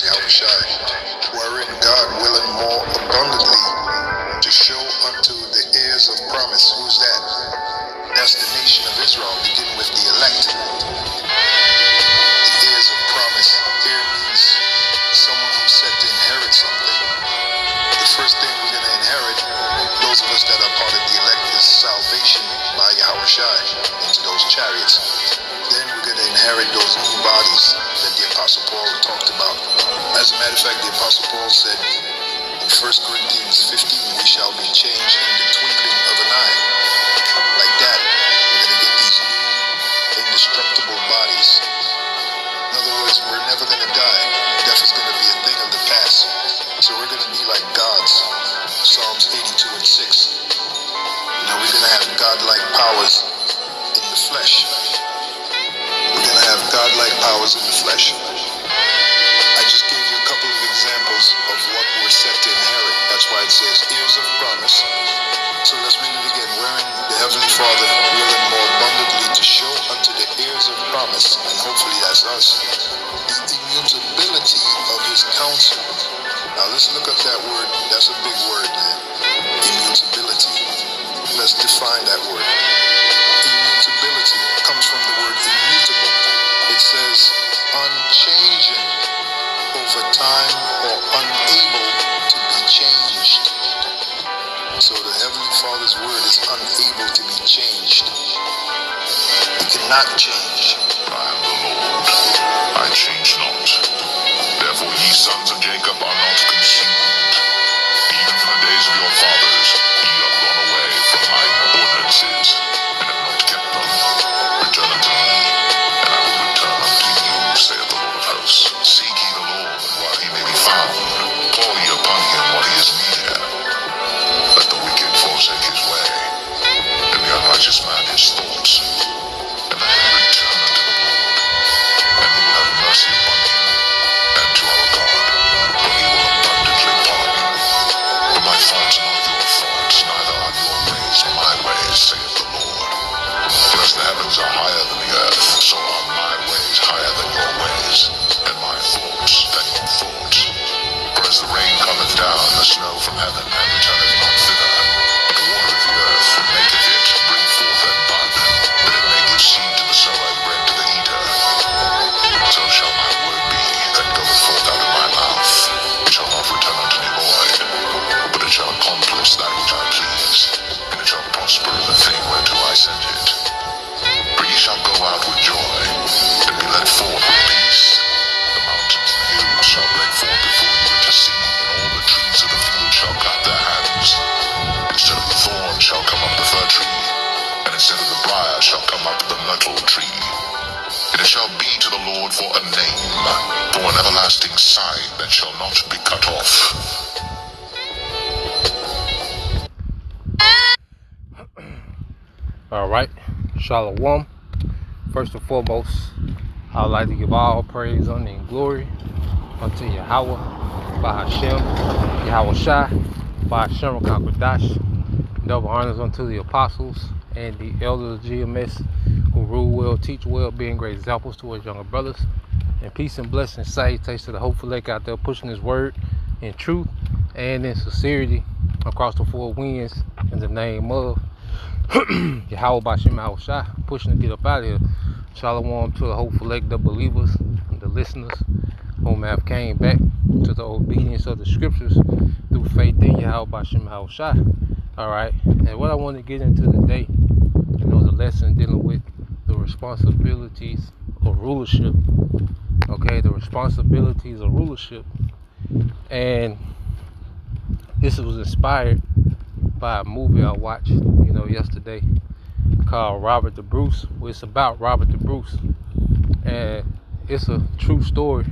Yahushai, wherein God willeth more abundantly to show unto the heirs of promise. Who's that? That's the nation of Israel, beginning with the elect. The heirs of promise. Heir means someone who's set to inherit something. The first thing we're going to inherit, those of us that are part of the elect, is salvation by Yahushai into those chariots. Then we're going to inherit those new bodies that the Apostle Paul talked about. As a matter of fact, the Apostle Paul said in 1 Corinthians 15, we shall be changed in the twinkling of an eye. Like that, we're going to get these new indestructible bodies. In other words, we're never going to die. Death is going to be a thing of the past. So we're going to be like gods. Psalms 82 and 6. We're going to have godlike powers in the flesh. We're going to have godlike powers in the flesh. I just gave you a couple of examples of what we're set to inherit. That's why it says heirs of promise. So let's read it again. Wherein the Heavenly Father willeth more abundantly to show unto the heirs of promise, and hopefully that's us, the immutability of his counsel. Now let's look up that word. That's a big word, man. Immutability. Let's define that word. Immutability comes from the word immutable. It says unchanging over time or unable to be changed. So the Heavenly Father's word is unable to be changed. It cannot change. I am the Lord, I change not. Therefore ye sons of Jacob are not consumed. Even from the days of your fathers ye are gone away from mine ordinances, and have not kept them. Return unto me, and I will return unto you, saith the Lord of hosts. Seek ye the Lord while he may be found. Call ye upon him while he is near. Let the wicked forsake his way, and the unrighteous man his thoughts. And let him return unto the Lord, and he will have mercy upon him, and to our God, for he will abundantly pardon. For my thoughts are not your thoughts, neither are your ways my ways, saith the Lord. For as the heavens are higher than the earth, so are my ways higher than your ways, and my thoughts than your thoughts. For as the rain cometh down, the snow from heaven, and returneth not thither, but watereth the earth, and maketh it bring forth and bud, that it may give seed to the sower and bread to the eater, so shall my word be that goeth forth out of my mouth. It shall not return unto me void, but it shall accomplish that which I please, and it shall prosper in the thing whereto I send it. For ye shall go out with joy, and be led forth with peace. The mountains and hills shall break forth before you into seed, and all the trees of the field shall clap their hands. Instead of the thorn shall come up the fir tree, and instead of the briar shall come up the myrtle tree. And it shall be to the Lord for a name, for an everlasting sign that shall not be cut off. All right, Shalom. First and foremost, I would like to give all praise, honor, and glory unto Yahweh, by Hashem, Yahushai, by Hashem, Kakwadash. Double honors unto the apostles and the elders of GMS who rule well, teach well, being great examples to us younger brothers. And peace and blessings, salutations to the hopeful lake out there pushing his word in truth and in sincerity across the four winds in the name of Yahweh Bashim Yahushai, pushing to get up out of here. Shalom to the hopeful lake, the believers, the listeners whom have came back to the obedience of the scriptures through faith in Yahweh Bashim Yahushai. Alright, and what I want to get into today, the lesson dealing with the responsibilities of rulership. Okay, the responsibilities of rulership. And this was inspired by a movie I watched, yesterday called Robert the Bruce. Well, it's about Robert the Bruce, and it's a true story.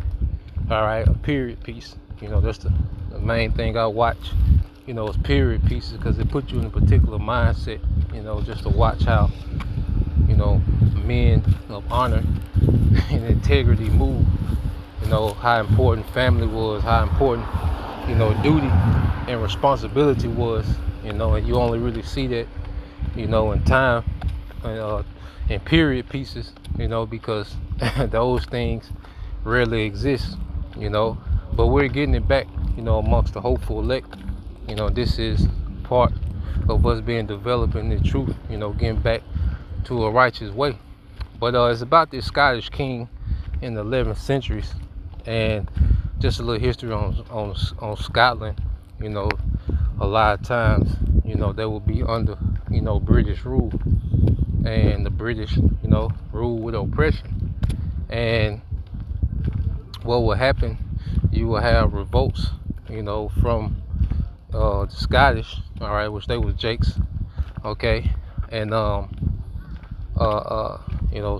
All right, a period piece. That's the main thing I watch. Is period pieces because it puts you in a particular mindset. Just to watch how men of honor and integrity move. How important family was, how important duty and responsibility was. And you only really see that in time, in period pieces, because those things rarely exist, But we're getting it back, amongst the hopeful elect. This is part of us being developed in the truth, getting back to a righteous way. But it's about this Scottish king in the 11th centuries, and just a little history on Scotland. A lot of times, they will be under, British rule, and the British, rule with oppression. And what will happen? You will have revolts, from the Scottish, all right, which they were Jakes, okay, and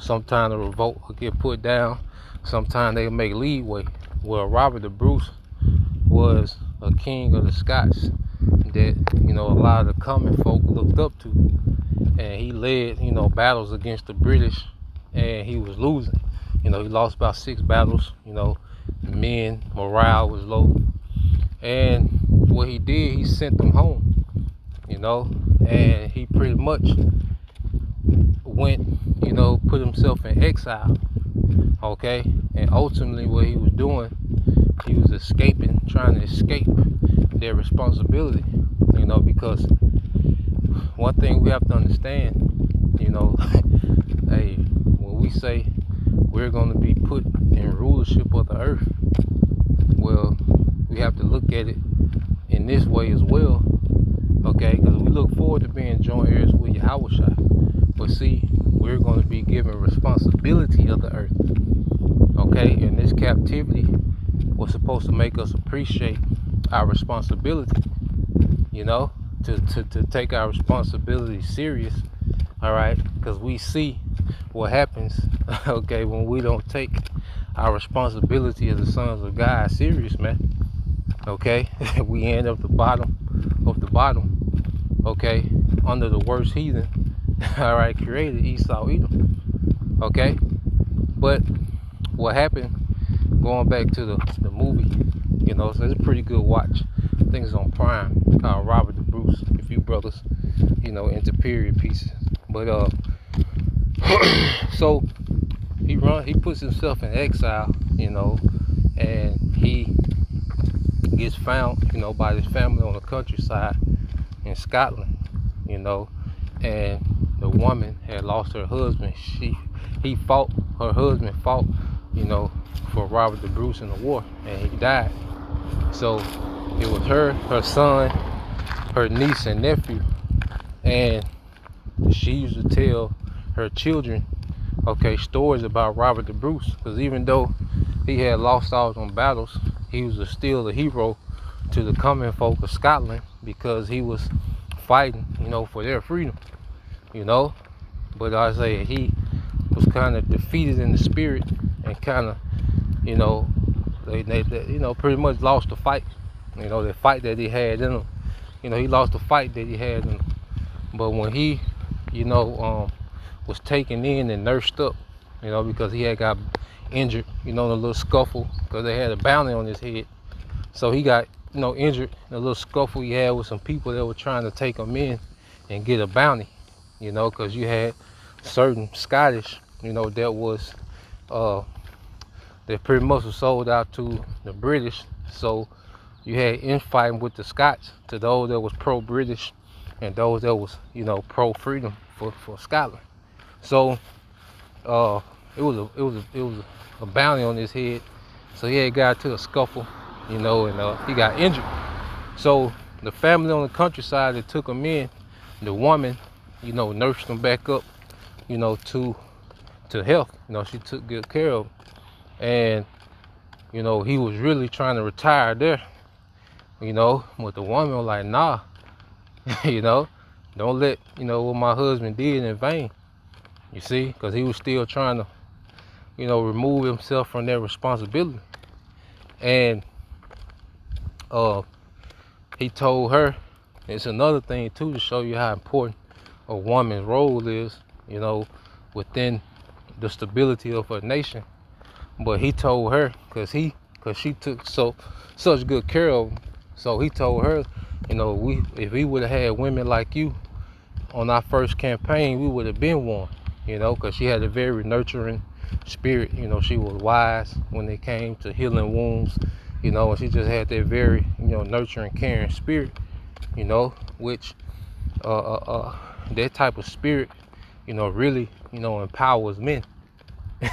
sometimes the revolt will get put down, sometimes they make leeway. Well, Robert the Bruce was a king of the Scots that, a lot of the common folk looked up to, and he led, battles against the British, and he was losing. He lost about 6 battles. Men morale was low, and what he did, he sent them home. And he pretty much went, put himself in exile. Okay, and ultimately what he was doing, he was escaping, trying to escape their responsibility. Because one thing we have to understand, hey, when we say we're going to be put in rulership of the earth, well, we have to look at it in this way as well, okay? Because we look forward to being joint heirs with Yahweh. But see, we're going to be given responsibility of the earth, okay? And this captivity was supposed to make us appreciate our responsibility, to take our responsibility serious, all right? Because we see what happens, okay, when we don't take our responsibility as the sons of God serious, man. Okay, we end up the bottom of the bottom, okay, under the worst heathen, all right, created, Esau, Edom, okay. But what happened, going back to the movie, so it's a pretty good watch. I think it's on Prime, called Robert the Bruce, if you brothers, into period pieces. But so he puts himself in exile, and he gets found, by his family on the countryside in Scotland, and the woman had lost her husband. Her husband fought, for Robert the Bruce in the war, and he died. So it was her son, her niece and nephew, and she used to tell her children, okay, stories about Robert the Bruce, because even though he had lost all them battles, he was still a hero to the common folk of Scotland, because he was fighting, for their freedom, But I say he was kind of defeated in the spirit, and kind of, they pretty much lost the fight, the fight that he had in him. He lost the fight that he had in him. But when he, was taken in and nursed up, because he had got injured, in a little scuffle, because they had a bounty on his head. So he got, injured in a little scuffle he had with some people that were trying to take him in and get a bounty, because you had certain Scottish, that was, that pretty much was sold out to the British. So you had infighting with the Scots, to those that was pro-British and those that was, pro-freedom for Scotland. So it was a bounty on his head. So he had got to a scuffle, and he got injured. So the family on the countryside that took him in, the woman, nursed him back up, to health. She took good care of him. And, he was really trying to retire there, but the woman was like, nah, don't let, what my husband did in vain. You see, because he was still trying to, remove himself from their responsibility. And he told her, it's another thing too, to show you how important a woman's role is, within the stability of a nation. But he told her, because she took such good care of him. So he told her, if we would have had women like you on our first campaign, we would have been one, because she had a very nurturing spirit. She was wise when it came to healing wounds, you know, and she just had that very, you know, nurturing, caring spirit, you know, which that type of spirit, you know, really, you know, empowers men.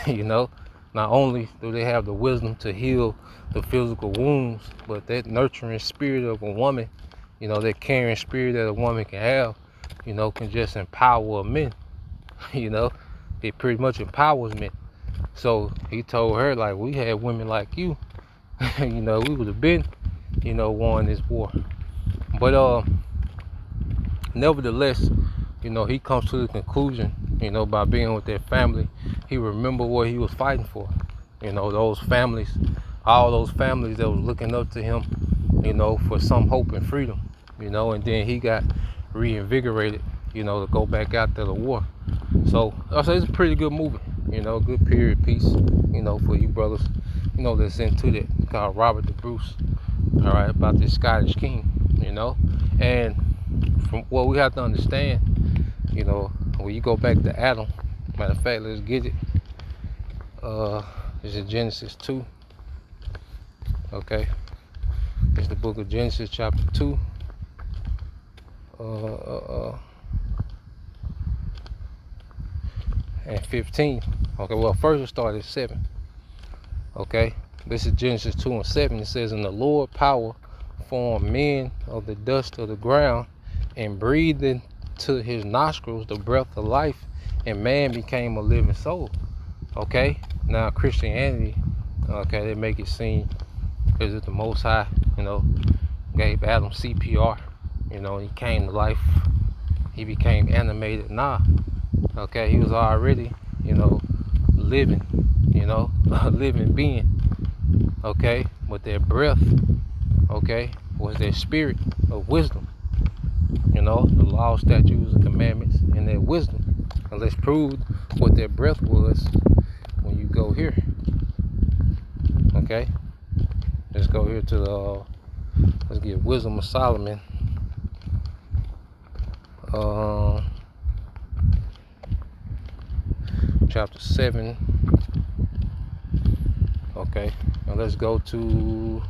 You know, not only do they have the wisdom to heal the physical wounds, but that nurturing spirit of a woman, you know, that caring spirit that a woman can have, you know, can just empower men. You know, it pretty much empowers men. So he told her, like, we had women like you, you know, we would have been, you know, won this war. But nevertheless, you know, he comes to the conclusion, you know, by being with that family, he remembered what he was fighting for. You know, those families, all those families that was looking up to him, you know, for some hope and freedom, you know, and then he got reinvigorated, you know, to go back out to the war. So I say it's a pretty good movie, you know, good period piece, you know, for you brothers, you know, that's into that, called Robert the Bruce, all right, about this Scottish king, you know. And from what we have to understand, you know, when you go back to Adam, matter of fact, let's get it. It's in Genesis 2. Okay. It's the book of Genesis, chapter 2. And 15. Okay, well, first we'll start at 7. Okay. This is Genesis 2 and 7. It says, "And the Lord power formed men of the dust of the ground, and breathed into his nostrils the breath of life, and man became a living soul." Okay, now Christianity, okay, they make it seem as if the Most High, you know, gave Adam CPR, you know, he came to life, he became animated. Nah, okay, he was already, you know, living, you know, a living being. Okay, but that breath, okay, was that spirit of wisdom, you know, the law, statutes, and commandments, and that wisdom. And let's prove what that breath was when you go here. Okay, let's go here to the let's get Wisdom of Solomon, chapter 7. Okay, now let's go to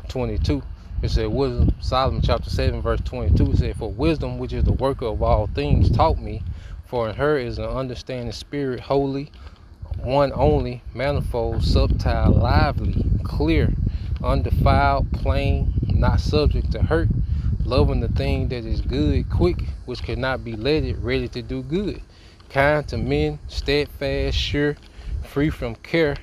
22. It said, Wisdom, Solomon chapter 7 verse 22. It said, "For wisdom, which is the worker of all things, taught me, for in her is an understanding spirit, holy, one only, manifold, subtile, lively, clear, undefiled, plain, not subject to hurt, loving the thing that is good, quick, which cannot be letted, ready to do good, kind to men, steadfast, sure, free from care,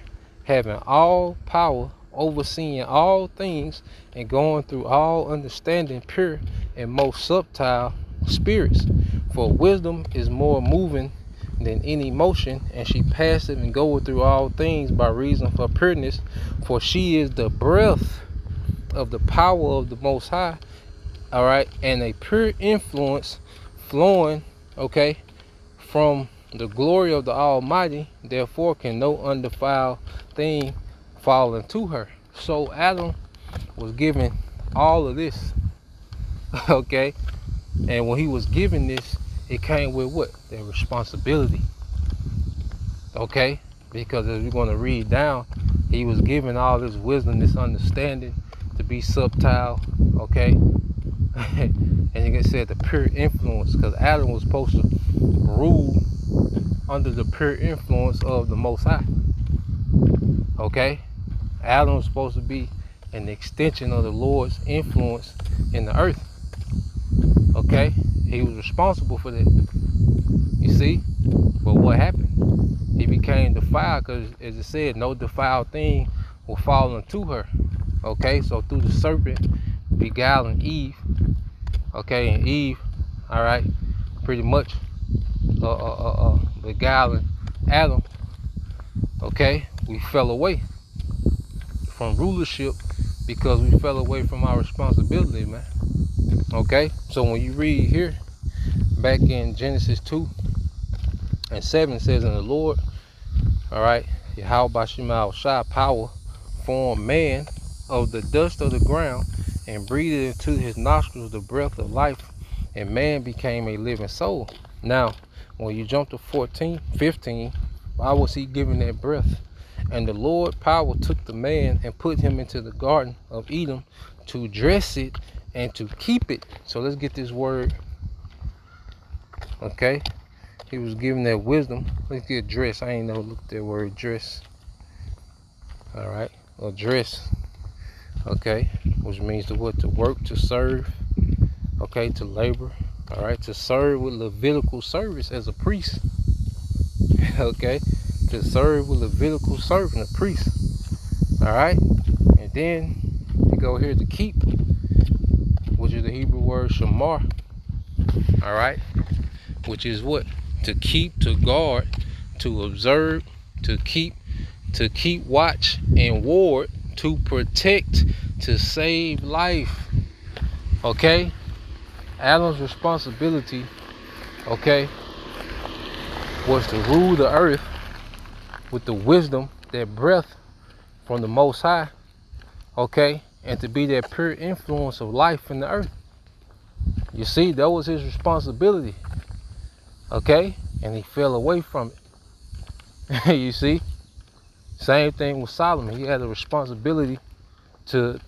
having all power, overseeing all things, and going through all understanding, pure and most subtile spirits. For wisdom is more moving than any motion, and she passeth and goeth through all things by reason of her pureness. For she is the breath of the power of the Most High, all right, and a pure influence flowing, okay, from the glory of the Almighty. Therefore can no undefiled thing fall into her." So Adam was given all of this, okay, and when he was given this, it came with what? Their responsibility, okay, because as we're going to read down, he was given all this wisdom, this understanding to be subtile, okay. And you can say the pure influence, because Adam was supposed to rule under the pure influence of the Most High, okay. Adam was supposed to be an extension of the Lord's influence in the earth, okay. He was responsible for that, you see. But what happened? He became defiled, because as it said, no defiled thing will fall into her, okay. So through the serpent beguiling Eve, okay, and Eve, all right, pretty much beguiling Adam, okay, we fell away from rulership because we fell away from our responsibility, man. Okay, so when you read here back in Genesis 2 and 7, says, "And the Lord, all right, Yahweh Bashim Shai, power, formed man of the dust of the ground, and breathed into his nostrils the breath of life, and man became a living soul." Now, when you jump to 15, why was he given that breath? And the Lord power took the man and put him into the garden of Eden to dress it and to keep it. So let's get this word. Okay. He was given that wisdom. Let's get dress. I ain't never looked at that word dress. All right. Or dress. Okay. Which means to what? To work, to serve. Okay. To labor. All right. To serve with Levitical service as a priest. Okay. To serve with Levitical serving, a priest. All right. And then we go here to keep, which is the Hebrew word shamar. All right. Which is what? To keep, to guard, to observe, to keep watch and ward, to protect, to save life. Okay? Adam's responsibility, okay, was to rule the earth with the wisdom, that breath from the Most High, okay, and to be that pure influence of life in the earth. You see, that was his responsibility. Okay? And he fell away from it. You see? Same thing with Solomon. He had a responsibility to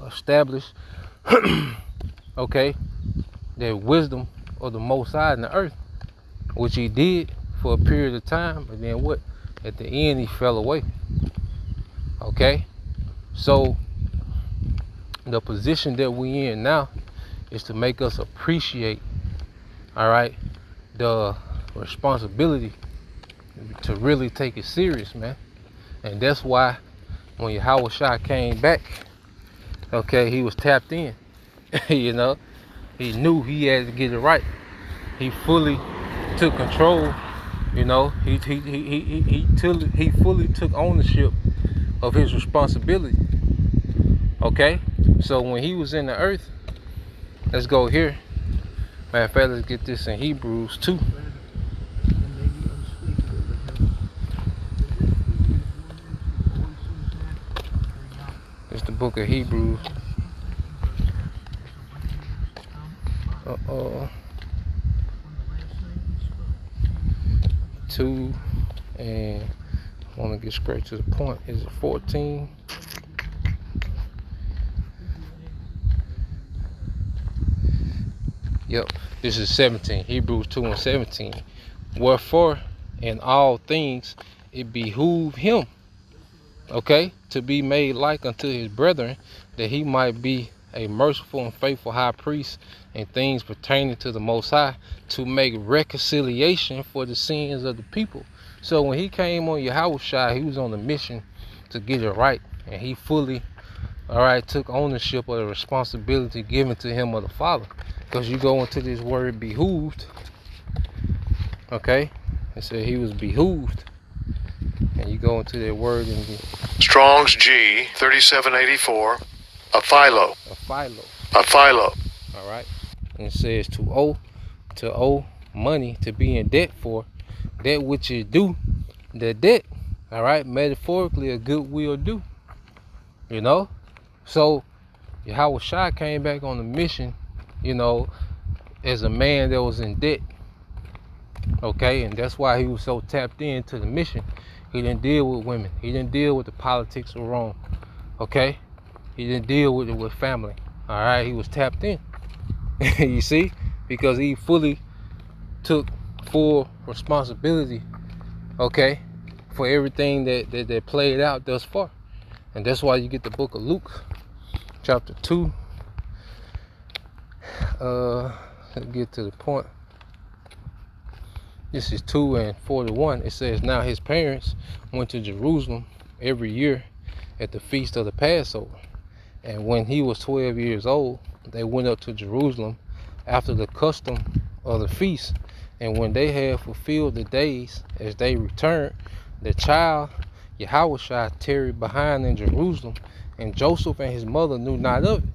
establish, okay, that wisdom of the Most High in the earth, which he did for a period of time. And then what? At the end, he fell away. Okay? So, the position that we in now is to make us appreciate, all right, the responsibility to really take it serious, man. And that's why when Yahweh Shai came back, okay, he was tapped in. You know, he knew he had to get it right. He fully took control. You know, he fully took ownership of his responsibility. Okay, so when he was in the earth, let's go here. Matter of fact, let's get this in Hebrews 2. It's the book of Hebrews. 2, and I want to get straight to the point. Is it 14? Yep, this is 17. Hebrews 2 and 17. Wherefore, in all things, it behooved him, okay, to be made like unto his brethren, that he might be a merciful and faithful high priest in things pertaining to the Most High, to make reconciliation for the sins of the people. So when he came on Yahweh Shai, he was on a mission to get it right, and he fully, all right, took ownership of the responsibility given to him of the Father. Because you go into this word behooved, okay, it said he was behooved, and you go into that word in the Strong's G 3784, a philo. a philo. A All right, and it says to owe money, to be in debt for that which is due, the debt. All right, metaphorically, a goodwill due. You know, so Yahweh Shai came back on the mission, you know, as a man that was in debt. Okay, and that's why he was so tapped into the mission. He didn't deal with women. He didn't deal with the politics of Rome. Okay, he didn't deal with it with family. All right, he was tapped in. You see, because he fully took full responsibility, okay, for everything that played out thus far. And that's why you get the book of Luke, chapter 2. Let's get to the point. This is 2 and 41. It says, now his parents went to Jerusalem every year at the feast of the Passover. And when he was 12 years old, they went up to Jerusalem after the custom of the feast. And when they had fulfilled the days, as they returned, the child Yahushua tarried behind in Jerusalem, and Joseph and his mother knew not of it.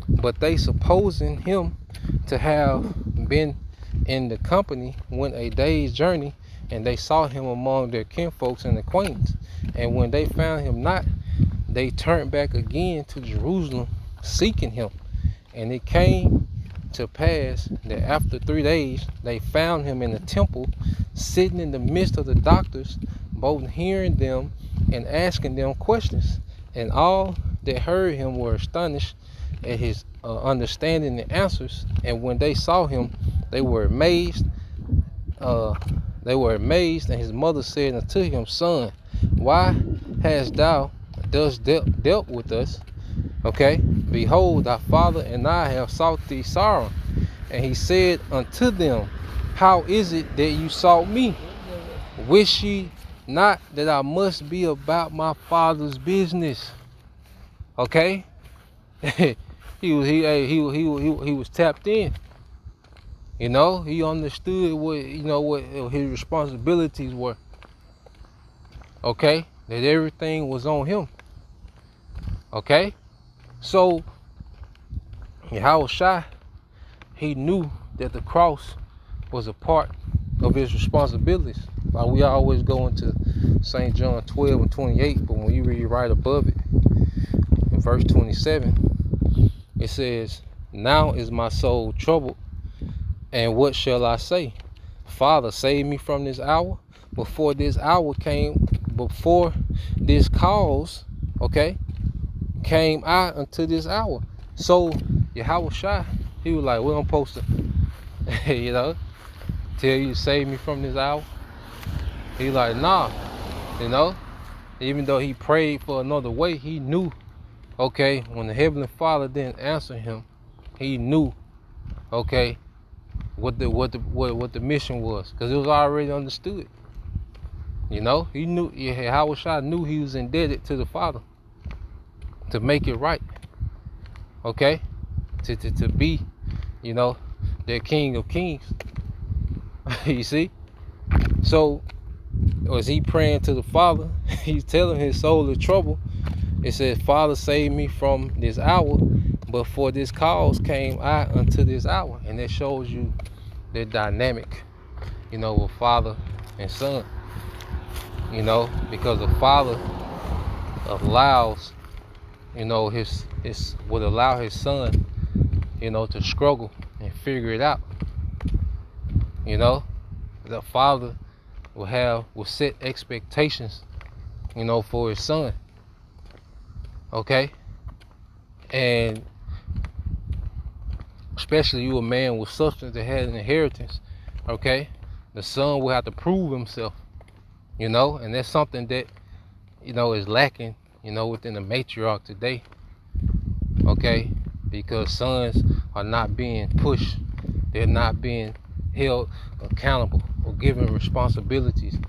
But they, supposing him to have been in the company, went a day's journey, and they sought him among their kinfolks and acquaintance. And when they found him not, they turned back again to Jerusalem, seeking him. And it came to pass that after 3 days they found him in the temple, sitting in the midst of the doctors, both hearing them and asking them questions. And all that heard him were astonished at his understanding the answers. And when they saw him, they were amazed. And his mother said unto him, Son, why hast thou thus dealt with us? Okay, behold, thy father and I have sought thee sorrow. And he said unto them, How is it that you sought me? Wish ye not that I must be about my father's business? Okay, he was tapped in. You know, he understood what his responsibilities were. Okay, that everything was on him. Okay, so Yahushua, he knew that the cross was a part of his responsibilities. Like we always go into St. John 12 and 28, but when you read right above it, in verse 27, it says, Now is my soul troubled, and what shall I say? Father, save me from this hour. Before this cause, okay, came I unto this hour. So Yahushua, he was like, what I'm supposed to, tell you to save me from this hour? He like, nah, even though he prayed for another way, he knew, okay, when the Heavenly Father didn't answer him, he knew, okay, what the mission was, because it was already understood. He knew, Yahushua knew he was indebted to the Father to make it right. Okay, to be, their King of Kings. You see, so was he praying to the Father? He's telling his soul in trouble. It says, Father, save me from this hour, but for this cause came I unto this hour. And that shows you the dynamic, with Father and Son. Because the Father allows, would allow his Son, to struggle and figure it out. The Father will set expectations, for his Son. Okay? And especially you, a man with substance that had an inheritance, okay? The Son will have to prove himself, and that's something that, is lacking, within the matriarch today. Okay? Because sons are not being pushed. They're not being held accountable or given responsibilities.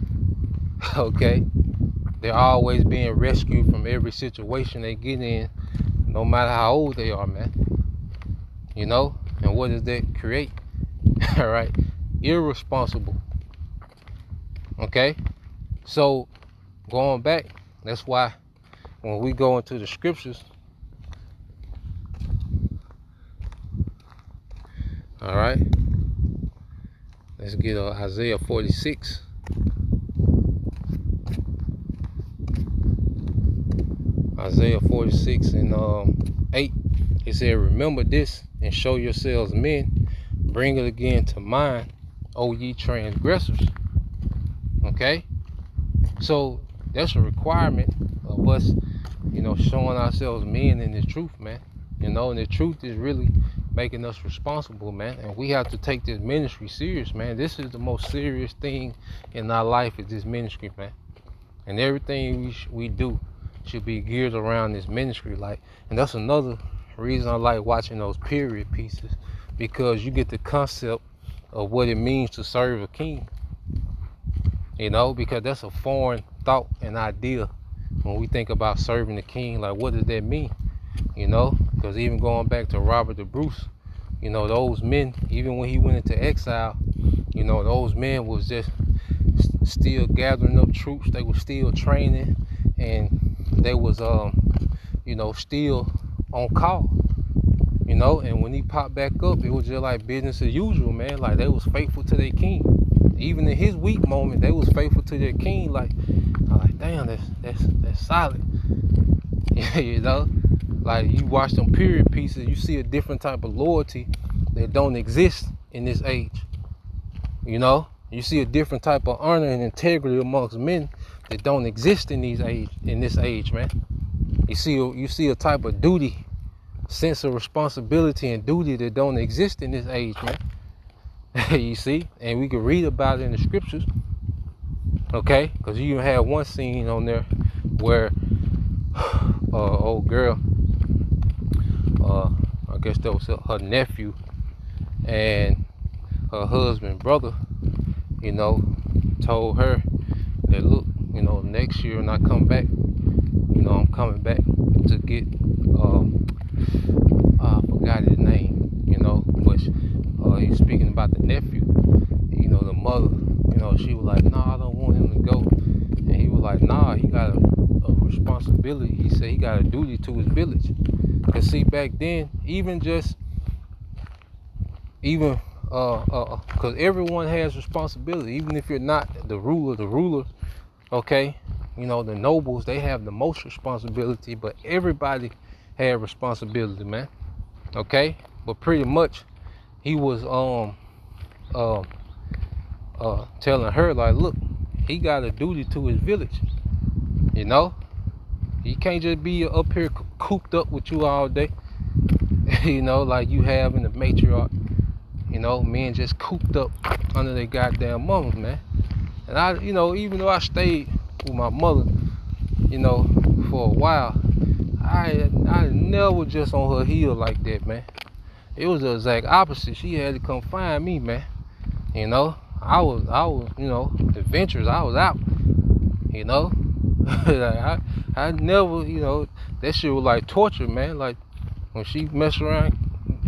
Okay? They're always being rescued from every situation they get in, no matter how old they are, man. And what does that create? All right? Irresponsible. Okay? So, going back, that's why when we go into the scriptures, all right, let's get Isaiah 46. Isaiah 46 and 8. It said, Remember this and show yourselves men. Bring it again to mind, O ye transgressors. Okay? So that's a requirement of us, showing ourselves men in the truth, man. And the truth is really making us responsible, man. And we have to take this ministry serious, man. This is the most serious thing in our life, is this ministry, man. And everything we do should be geared around this ministry. And that's another reason I like watching those period pieces, because you get the concept of what it means to serve a king. Because that's a foreign thought and idea when we think about serving the king. Like, what does that mean? Because even going back to Robert the Bruce, those men, even when he went into exile, those men was just still gathering up troops. They were still training, and they was still on call. And when he popped back up, it was just like business as usual, man. Like, they was faithful to their king. Even in his weak moment, they was faithful to their king. Like, I'm like, damn, that's solid. Like, you watch them period pieces, you see a different type of loyalty that don't exist in this age. You see a different type of honor and integrity amongst men, that don't exist in this age, man. You see a type of duty, sense of responsibility and duty that don't exist in this age, man. You see, and we can read about it in the scriptures, okay? Because you have one scene on there where old girl, I guess that was her nephew and her husband brother, you know, told her that, look, you know, next year when I come back, you know, I'm coming back to get I forgot his name, you know, but he's speaking about the nephew. You know, the mother, you know, she was like, nah, I don't want him to go. And he was like, nah, he got a responsibility. He said he got a duty to his village. Cause see, back then, cause everyone has responsibility. Even if you're not the ruler, okay, you know, the nobles, they have the most responsibility, but everybody had responsibility, man. Okay, but pretty much he was telling her, like, look, he got a duty to his village. You know, he can't just be up here cooped up with you all day. You know, like you have in the matriarch. You know, men just cooped up under their goddamn mamas, man. And I, you know, even though I stayed with my mother, you know, for a while, I never was just on her heel like that, man. It was the exact opposite. She had to come find me, man. You know, I was, you know, adventurous. I was out, you know. I never, you know, that shit was like torture, man. Like when she mess around,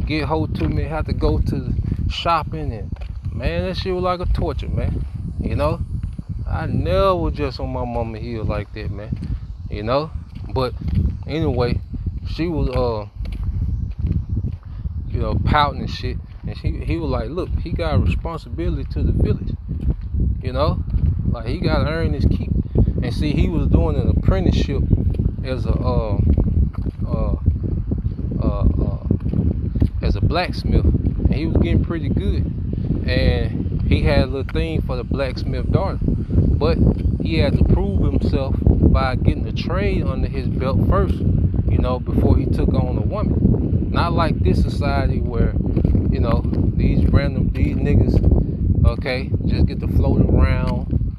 get hold to me, have to go to the shopping, and man, that shit was like a torture, man. You know, I never was just on my mama heel like that, man. You know, but anyway, she was you know, pouting and shit, and he was like, look, he got a responsibility to the village. You know, like he got to earn his keep. And see, he was doing an apprenticeship as a blacksmith, and he was getting pretty good. And he had a little thing for the blacksmith daughter, but he had to prove himself by getting a trade under his belt first, you know, before he took on a woman. Not like this society where, you know, these niggas, okay, just get to float around,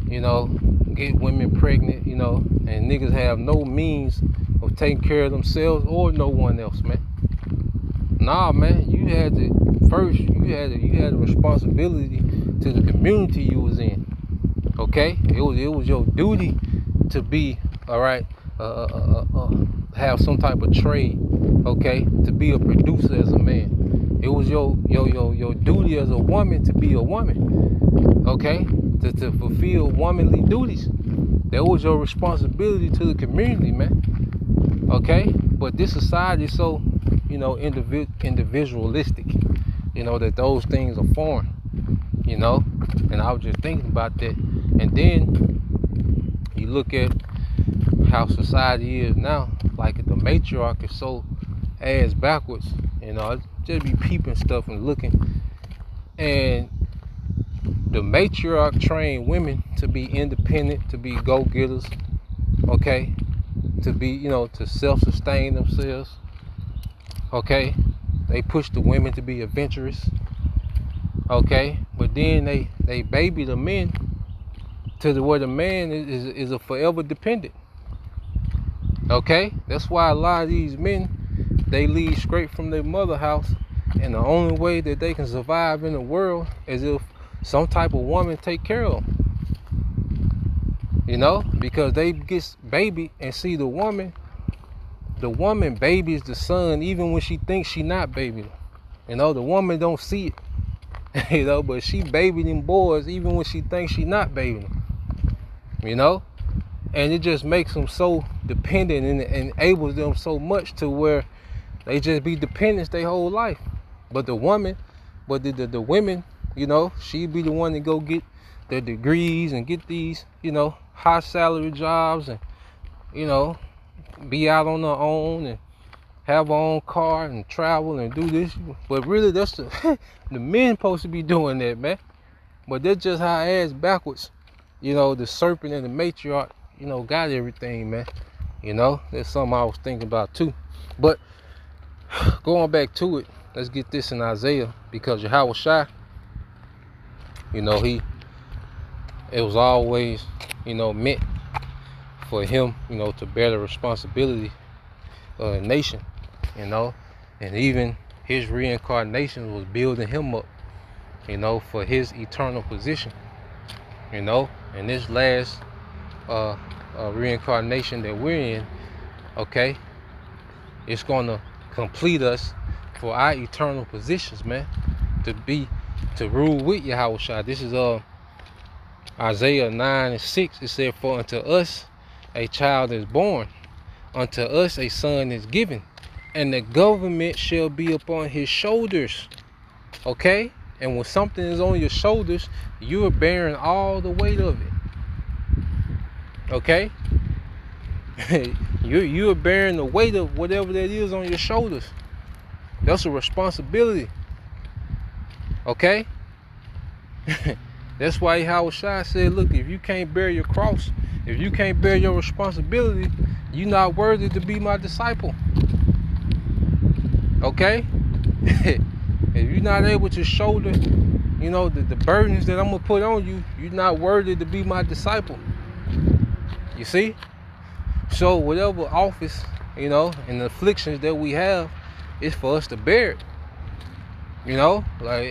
you know, get women pregnant, you know, and niggas have no means of taking care of themselves or no one else, man. Nah, man, you had the responsibility to the community you was in. Okay, it was your duty to be, all right, have some type of trade, okay, to be a producer as a man. It was your duty as a woman to be a woman, okay, to fulfill womanly duties. That was your responsibility to the community, man. Okay, but this society is so, you know, individualistic, you know, that those things are foreign, you know. And I was just thinking about that. And then you look at how society is now, like the matriarch is so ass backwards, you know, just be peeping stuff and looking. And the matriarch trained women to be independent, to be go-getters, okay, to be, you know, to self-sustain themselves, okay. They push the women to be adventurous, okay. But then they baby the men to where the man is a forever dependent, okay. That's why a lot of these men, they leave straight from their mother house, and the only way that they can survive in the world is if some type of woman take care of them, you know, because they get baby and see the woman babies the son even when she thinks she not babying. You know, the woman don't see it, you know, but she baby them boys even when she thinks she not babying them, you know. And it just makes them so dependent and enables them so much to where they just be dependents their whole life. But the woman, the women, you know, she be the one to go get their degrees and get these, you know, high salary jobs, and, you know, be out on her own and have her own car and travel and do this. But really, that's the men supposed to be doing that, man. But that's just how ass backwards you know, the serpent and the matriarch, you know, got everything, man. You know, that's something I was thinking about too. But going back to it, let's get this in Isaiah, because Yahweh Shai, you know, it was always, you know, meant for him, you know, to bear the responsibility of the nation, you know, and even his reincarnation was building him up, you know, for his eternal position, you know. And this last reincarnation that we're in, okay, it's gonna complete us for our eternal positions, man, to rule with Yahweh Shai. This is Isaiah 9:6. It said, for unto us a child is born, unto us a son is given, and the government shall be upon his shoulders. Okay? And when something is on your shoulders, you are bearing all the weight of it. Okay? you are bearing the weight of whatever that is on your shoulders. That's a responsibility. Okay? That's why Yahweh Shai said, look, if you can't bear your cross, if you can't bear your responsibility, you're not worthy to be my disciple. Okay? If you're not able to shoulder, you know, the burdens that I'm going to put on you, you're not worthy to be my disciple. You see? So whatever office, you know, and the afflictions that we have, is for us to bear it. You know, like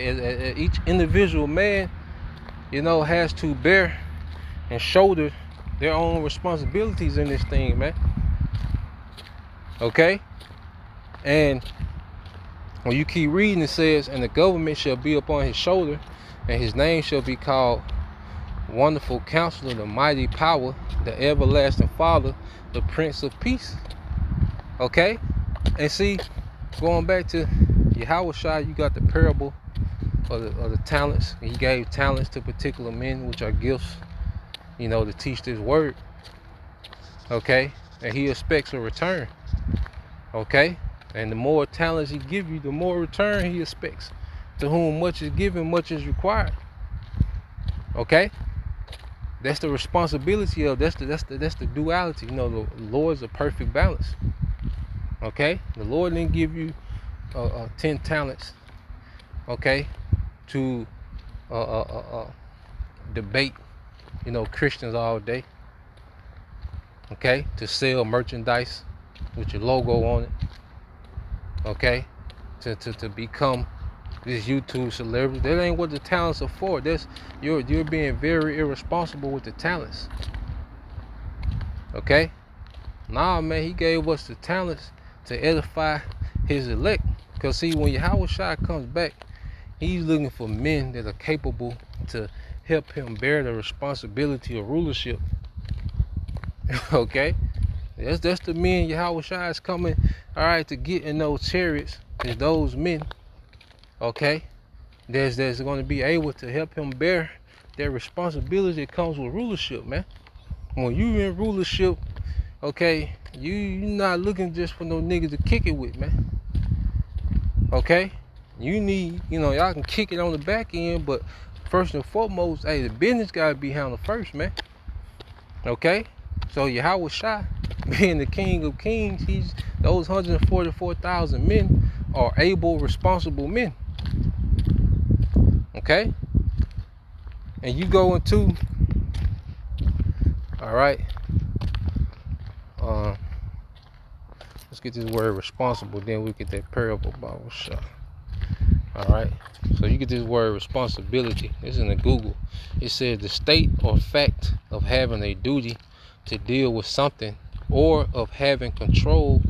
each individual man, you know, has to bear and shoulder their own responsibilities in this thing, man. Okay? And when you keep reading, it says, and the government shall be upon his shoulder, and his name shall be called Wonderful Counselor, the Mighty Power, the Everlasting Father, the Prince of Peace. Okay? And see, going back to Yahweh Shai, you got the parable of the talents. He gave talents to particular men, which are gifts, you know, to teach this word. Okay? And he expects a return. Okay? And the more talents he gives you, the more return he expects. To whom much is given, much is required. Okay? That's the responsibility of, that's the duality. You know, the Lord's a perfect balance. Okay? The Lord didn't give you 10 talents, okay, to debate, you know, Christians all day. Okay? To sell merchandise with your logo on it. Okay, to become this YouTube celebrity. That ain't what the talents are for. That's you're being very irresponsible with the talents. Okay? Nah, man, he gave us the talents to edify his elect. Because see, when Yahweh Shai comes back, he's looking for men that are capable to help him bear the responsibility of rulership. Okay? That's the men Yahweh Shai is coming, all right, to get in those chariots. Is those men, okay, that's going to be able to help him bear that responsibility that comes with rulership, man. When you in rulership, okay, you're not looking just for no niggas to kick it with, man. Okay? You need, you know, y'all can kick it on the back end, but first and foremost, hey, the business gotta be handled first, man. Okay? So Yahweh Shai, being the King of Kings, those 144,000 men are able, responsible men. Okay? And you go into, all right, let's get this word responsible, then we get that parable about Shai. All right, so you get this word responsibility. It's in the Google. It says the state or fact of having a duty to deal with something, or of having control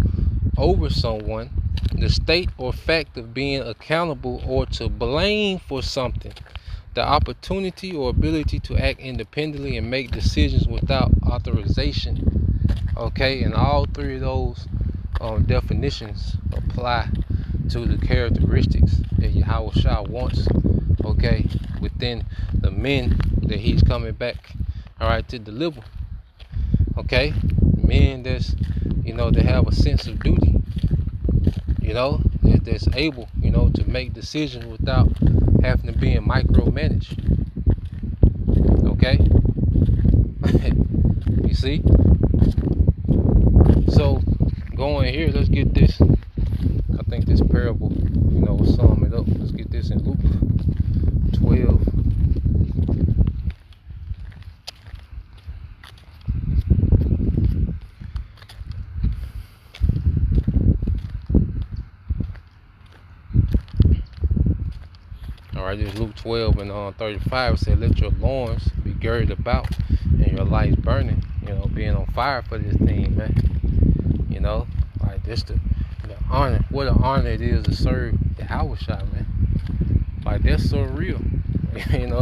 over someone. The state or fact of being accountable or to blame for something. The opportunity or ability to act independently and make decisions without authorization. Okay, and all three of those definitions apply to the characteristics that Yahweh Shai wants, okay, within the men that he's coming back, all right, to deliver. Okay, men that's, you know, that have a sense of duty, you know, that's able, you know, to make decisions without having to be micromanaged. Okay, You see? So going here, let's get this. I think this parable, will sum it up. Let's get this in Luke 12. Alright, this is Luke 12 and 35. It said, let your loins be girded about and your lights burning, being on fire for this thing, man. Like this the honor, what an honor it is to serve the Yahweh Shai, man. Like that's so real.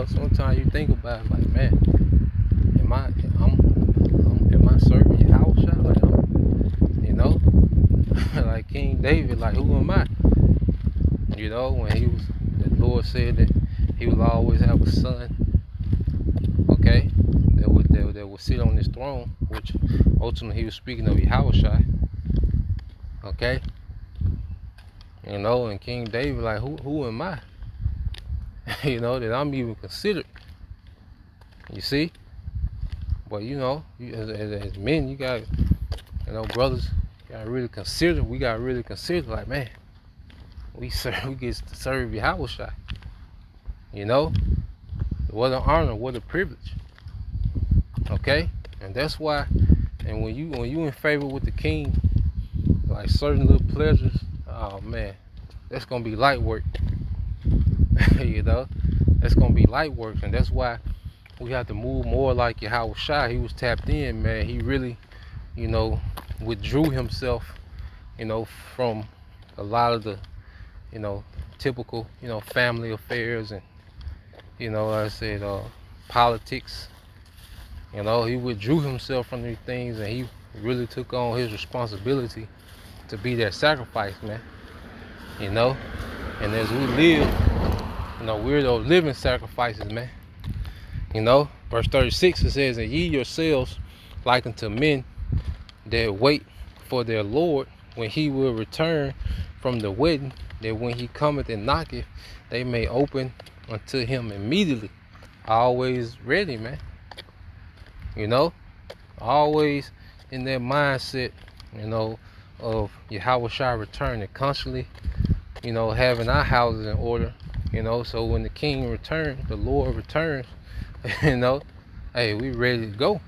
Sometimes you think about it, like, man, am I serving Yahweh Shai? Like, like King David, like, who am I? When the Lord said that he will always have a son, okay, that would sit on his throne, which ultimately he was speaking of Yahweh Shai, okay, and King David, like, who am I, that I'm even considered, you see, but as men, you got, brothers, we gotta really consider, like, man, we get to serve Yahweh Shai. What an honor, what a privilege. Okay? And that's why, and when you in favor with the king, like certain little pleasures, oh man, that's gonna be light work. That's gonna be light work. And that's why we have to move more like Yahweh Shai. He was tapped in, man. He really, withdrew himself, from a lot of the typical, family affairs and, like I said, politics. He withdrew himself from these things and he really took on his responsibility to be that sacrifice, man. And as we live, we're those living sacrifices, man. Verse 36, it says, and ye yourselves like unto men that wait for their Lord when he will return from the wedding, that when he cometh and knocketh, they may open unto him immediately. Always ready, man. Always in that mindset, of Yahweh Shai returning, constantly, having our houses in order, so when the king returns, the Lord returns, hey, we ready to go.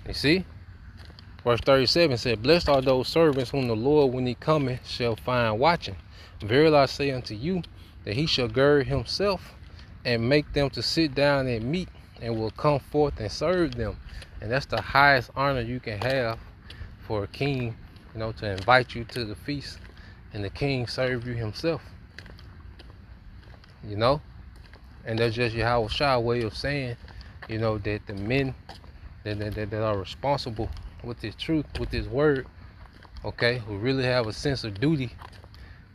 You see? Verse 37 said, blessed are those servants whom the Lord, when he cometh, shall find watching. Verily I say unto you, that he shall gird himself and make them to sit down and meat, and will come forth and serve them. And that's the highest honor you can have for a king, to invite you to the feast, and the king serve you himself. And that's just Yahweh Shai way of saying, that the men that are responsible with this truth, with this word, okay, who really have a sense of duty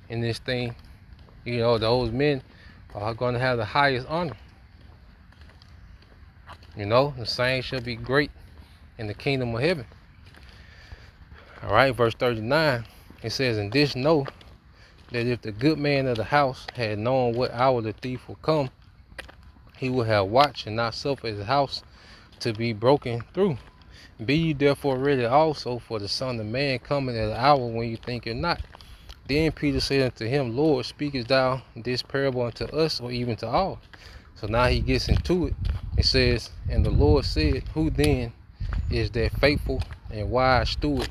in this thing, those men are going to have the highest honor. The same shall be great in the kingdom of heaven. All right, verse 39, it says, and this know, that if the good man of the house had known what hour the thief will come, he would have watched and not suffer his house to be broken through. Be ye therefore ready also, for the Son of Man coming at an hour when you think it not. Then Peter said unto him, Lord, speakest thou this parable unto us, or even to all? So now he gets into it. It says, and the Lord said, who then is that faithful and wise steward,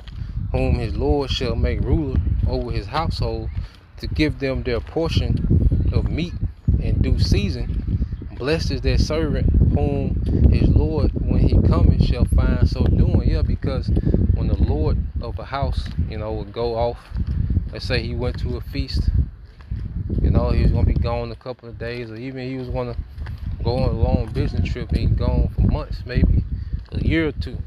whom his Lord shall make ruler over his household, to give them their portion of meat in due season? Blessed is that servant whom his Lord, when he cometh, shall find so doing. Yeah, because when the Lord of a house, would go off, let's say he went to a feast, he was going to be gone a couple of days, or even he was going to go on a long business trip and he's gone for months, maybe a year or two,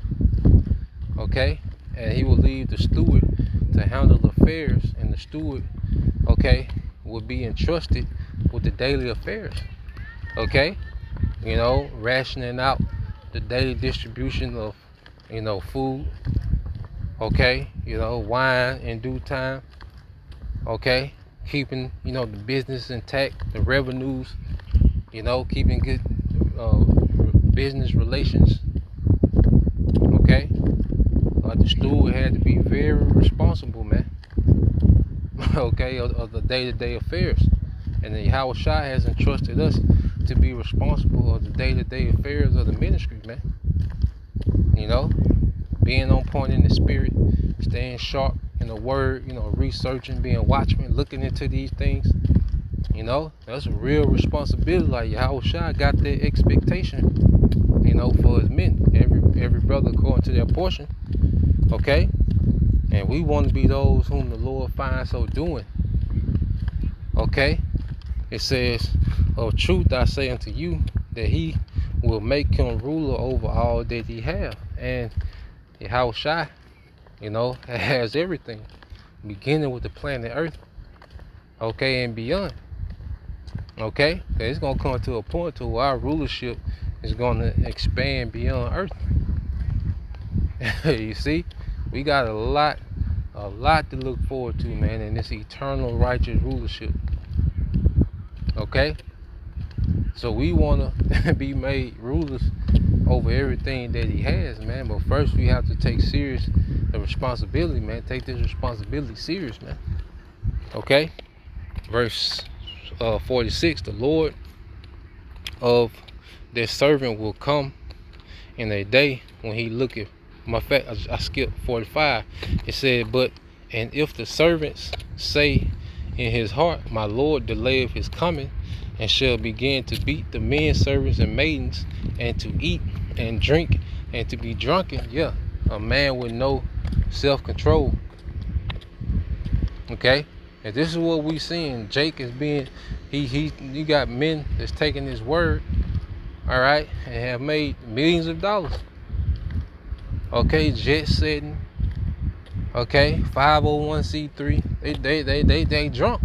okay, and he will leave the steward to handle affairs, and the steward, okay, will be entrusted with the daily affairs, okay, rationing out the daily distribution of, food, okay, wine in due time, okay, keeping, the business intact, the revenues, keeping good business relations. Okay, the steward had to be very responsible, man. Okay, of the day-to-day affairs, and then Yahweh Shai has entrusted us to be responsible of the day-to-day affairs of the ministry, man. You know, being on point in the spirit, staying sharp in the word, you know, researching, being watchmen, looking into these things. You know, that's a real responsibility. Like Yahweh Shai got that expectation, you know, for his men, every brother according to their portion. Okay, and we want to be those whom the Lord finds so doing. Okay, it says, of truth I say unto you, that he will make him ruler over all that he have. And Yahweh Shai, you know, has everything, beginning with the planet Earth, okay, and beyond. Okay, it's gonna come to a point to where our rulership is gonna expand beyond Earth. You see, we got a lot to look forward to, man, in this eternal righteous rulership. Okay, so we wanna be made rulers over everything that he has, man. But first we have to take serious the responsibility, man. Take this responsibility serious, man. Okay, verse 46, the Lord of their servant will come in a day when he looketh. My fact, I skipped 45. It said, but and if the servants say in his heart, my Lord delayeth his coming, and shall begin to beat the men servants and maidens, and to eat and drink and to be drunken, yeah, a man with no self-control. Okay, and this is what we seeing. Jake is being, you got men that's taking his word, all right, and have made millions of dollars. Okay, jet setting. Okay, 501c3. They drunk,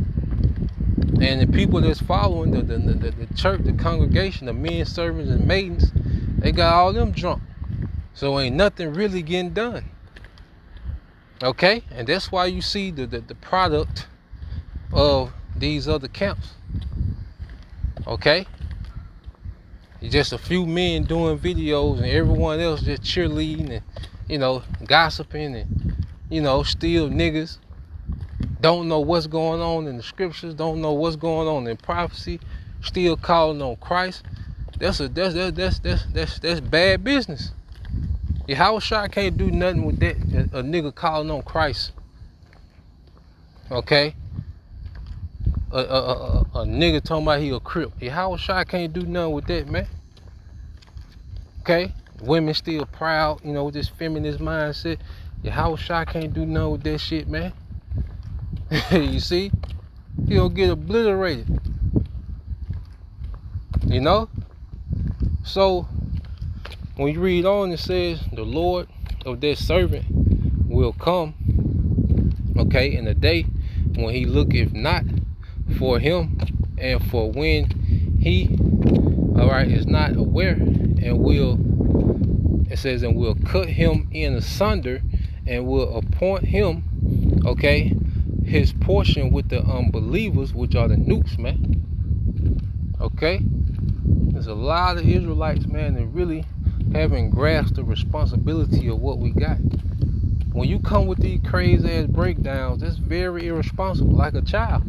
and the people that's following the church, the congregation, the men servants and maidens, they got all them drunk. So ain't nothing really getting done. Okay, and that's why you see the product of these other camps. Okay, just a few men doing videos and everyone else just cheerleading and, you know, gossiping and, you know, still niggas don't know what's going on in the scriptures, don't know what's going on in prophecy, still calling on Christ. That's bad business. Yahweh Shai can't do nothing with that. A nigga calling on Christ. Okay, a nigga talking about he a crip. Yahweh Shai can't do nothing with that, man. Okay, women still proud, you know, with this feminist mindset. Yahweh Shai can't do nothing with that shit, man. You see, he'll get obliterated. You know, so when you read on, it says the Lord of that servant will come, okay, in the day when he looketh not for him, and for when he, all right, is not aware, and will, it says, and will cut him in asunder, and will appoint him, okay, his portion with the unbelievers, which are the nukes, man. Okay, there's a lot of Israelites, man, that really haven't grasped the responsibility of what we got. When you come with these crazy ass breakdowns, that's very irresponsible, like a child.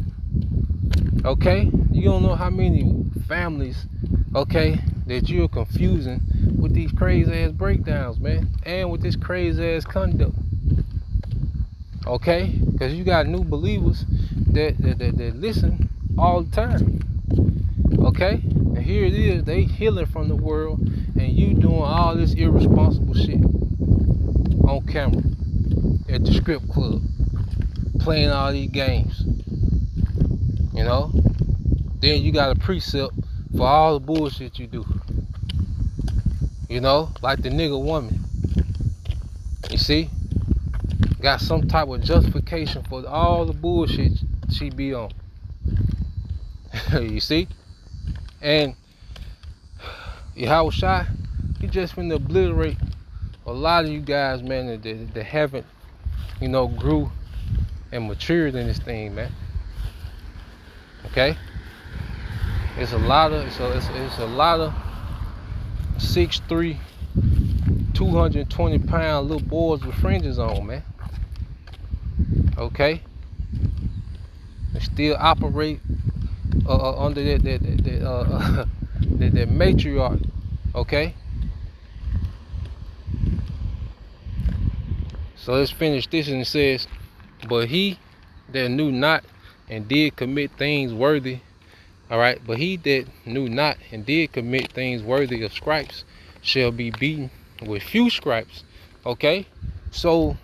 Okay, you don't know how many families, okay, that you're confusing with these crazy ass breakdowns, man, and with this crazy ass conduct. Okay, because you got new believers that listen all the time. Okay, and here it is, they healing from the world, and you doing all this irresponsible shit on camera at the strip club, playing all these games. You know, then you got a precept for all the bullshit you do. You know, like the nigga woman. You see, got some type of justification for all the bullshit she be on. You see, and Yahweh Shai, he just finna obliterate a lot of you guys, man, that haven't, you know, grew and matured in this thing, man. Okay, it's a lot of 6'3", 220-pound little boys with fringes on, man. Okay, they still operate under that matriarch. Okay, so let's finish this, and it says, but he that knew not and did commit things worthy. All right, but he that knew not and did commit things worthy of stripes shall be beaten with few stripes. Okay, so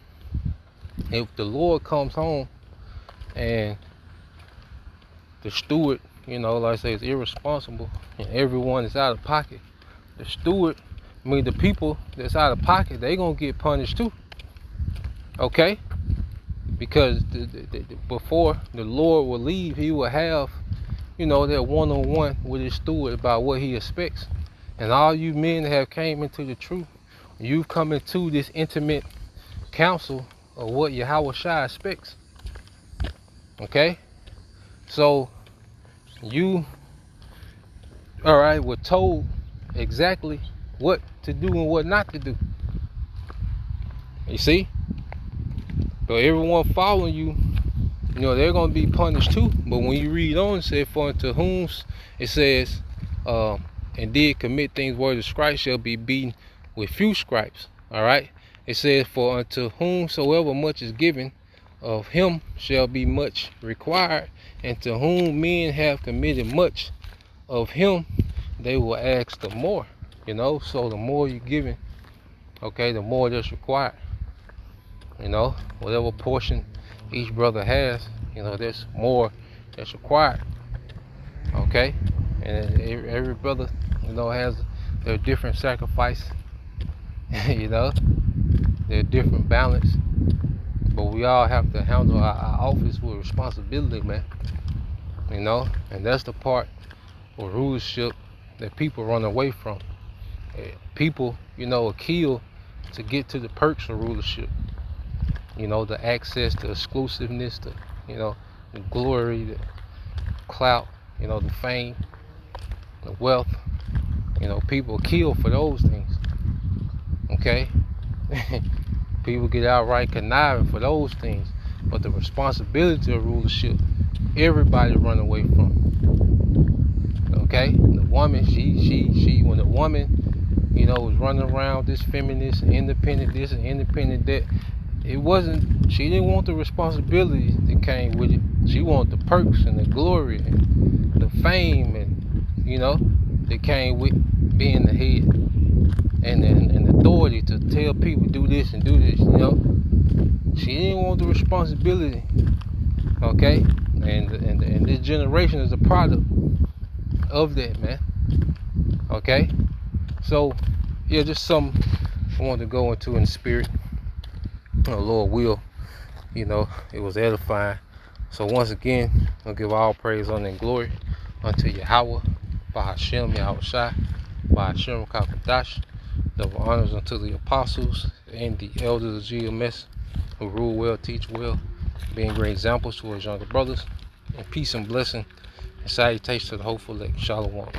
if the Lord comes home and the steward, like I say, is irresponsible and everyone is out of pocket, the steward, the people that's out of pocket, they gonna get punished too. Okay, because before the Lord will leave, he will have that one-on-one with his steward about what he expects. And all you men that have came into the truth, you've come into this intimate counsel of what Yahweh Shai expects. Okay, so you, all right, were told exactly what to do and what not to do. You see, so everyone following you, they're going to be punished too. But when you read on, it says, for unto whom, it says, and did commit things worthy of stripes shall be beaten with few stripes. All right, it says, for unto whomsoever much is given, of him shall be much required, and to whom men have committed much, of him they will ask the more. So the more you're giving, okay, the more that's required. Whatever portion each brother has, there's more that's required. Okay, and every brother, has their different sacrifice. Their different balance, but we all have to handle our office with responsibility, man. And that's the part of rulership that people run away from. People, are killed to get to the perks of rulership. The access, the exclusiveness, the glory, the clout, the fame, the wealth. People kill for those things. Okay? People get outright conniving for those things. But the responsibility of rulership, everybody run away from. Okay? The woman, she when the woman, was running around this feminist, independent this and independent that, she didn't want the responsibility that came with it. She wanted the perks and the glory and the fame and, that came with being the head and authority to tell people do this and do this, She didn't want the responsibility. Okay? And this generation is a product of that, man. Okay? So, yeah, just something I wanted to go into in the spirit. Lord will, it was edifying. So once again, I'll give all praise, honor, and glory unto Yahweh, by Hashem, Yahweh Shai, by Hashem, Kakadash. Double honors unto the apostles and the elders of GMS who rule well, teach well, being great examples to his younger brothers. And peace and blessing and salutation to the hopeful elect. Shalom.